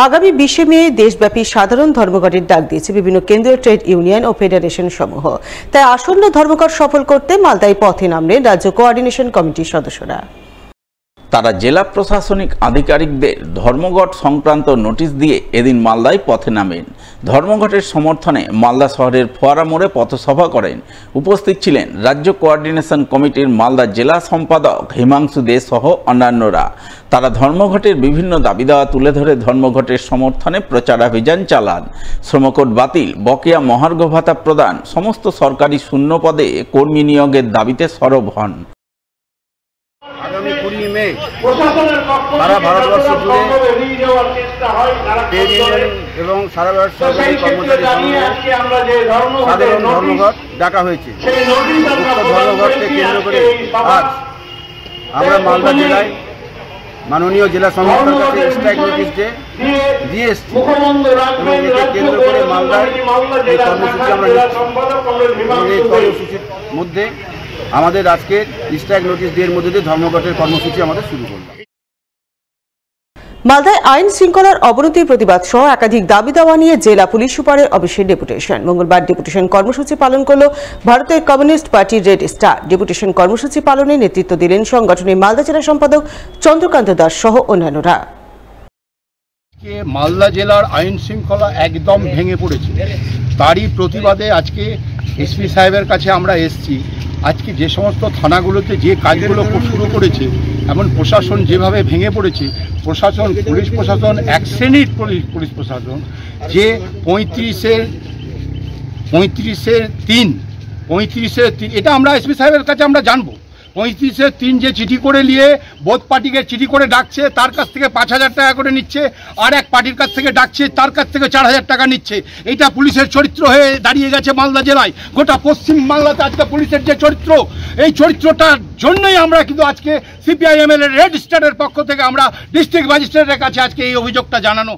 আগামী 20 মে দেশব্যাপী সাধারণ ধর্মঘটের ডাক দিয়েছে বিভিন্ন কেন্দ্রীয় ট্রেড ইউনিয়ন ও ফেডারেশন সমূহ। তাই আসন্ন ধর্মঘট সফল করতে মালদায় পথে নামলেন রাজ্য কোঅর্ডিনেশন কমিটির সদস্যরা। তারা জেলা প্রশাসনিক আধিকারিকদের ধর্মঘট সংক্রান্ত নোটিশ দিয়ে এদিন মালদায় পথে নামেন। ধর্মঘটের সমর্থনে মালদা শহরের ফোয়ারা মোড়ে পথসভা করেন। উপস্থিত ছিলেন রাজ্য কোঅর্ডিনেশন কমিটির মালদা জেলা সম্পাদক হিমাংশু দে সহ অন্যান্যরা। তারা ধর্মঘটের বিভিন্ন দাবি দাওয়া তুলে ধরে ধর্মঘটের সমর্থনে প্রচারাভিযান চালান। শ্রমকোড বাতিল, বকেয়া মহার্ঘ ভাতা প্রদান, সমস্ত সরকারি শূন্য পদে কর্মী নিয়োগের দাবিতে সরব হন। আগামী 20 মে সারা ভারতবর্ষ জুড়ে ট্রেড ইউনিয়ন এবং সারা ভারত সরকারি কর্মচারী সাধারণ ধর্মঘট ডাকা হয়েছে। উক্ত ধর্মঘটকে কেন্দ্র করে আজ আমরা মালদা জেলায় মাননীয় জেলা সংস্থার কাছে স্ট্রাইক নোটিশ দিয়ে এসেছি এবং একে কেন্দ্র করে মালদায় এই কর্মসূচি আমরা নিচ্ছি। এই কর্মসূচির মধ্যে আমাদের আজকে স্ট্রাইক নোটিশ দিয়ে মধ্যে দিয়ে ধর্মঘটের কর্মসূচি আমাদের শুরু করলাম। মালদায় আইন শৃঙ্খলার অবনতির প্রতিবাদ সহ একাধিক দাবি দাওয়া নিয়ে জেলা পুলিশ সুপারের অফিসে ডেপুটেশন। মঙ্গলবার ডেপুটেশন কর্মসূচি পালন করল ভারতের কমিউনিস্ট পার্টির রেড স্টার। ডেপুটেশন কর্মসূচি পালনে নেতৃত্ব দিলেন সংগঠনের মালদা জেলা সম্পাদক চন্দ্রকান্ত দাস সহ অন্যান্যরা। মালদা জেলার আইন শৃঙ্খলা একদম ভেঙে পড়েছে, তারই প্রতিবাদে আজকে এসপি সাহেবের কাছে আমরা এসেছি। আজকে যে সমস্ত থানাগুলোতে যে কাজগুলো শুরু করেছে, এমন প্রশাসন যেভাবে ভেঙে পড়েছে, প্রশাসন পুলিশ প্রশাসন এক শ্রেণীর পুলিশ প্রশাসন যে 35-3 এটা আমরা এসপি সাহেবের কাছে আমরা জানবো। 35-3 যে চিঠি করে নিয়ে বোধ পার্টিকে চিঠি করে ডাকছে, তার কাছ থেকে 5,000 টাকা করে নিচ্ছে, আর এক পার্টির কাছ থেকে ডাকছে, তার কাছ থেকে 4,000 টাকা নিচ্ছে। এটা পুলিশের চরিত্র হয়ে দাঁড়িয়ে গেছে মালদা জেলায়। গোটা পশ্চিম বাংলাতে আজকে পুলিশের যে চরিত্র, এই চরিত্রটার জন্যই আমরা কিন্তু আজকে সিপিআইএম এর রেড স্টারের পক্ষ থেকে আমরা ডিস্ট্রিক্ট ম্যাজিস্ট্রেটের কাছে আজকে এই অভিযোগটা জানানো।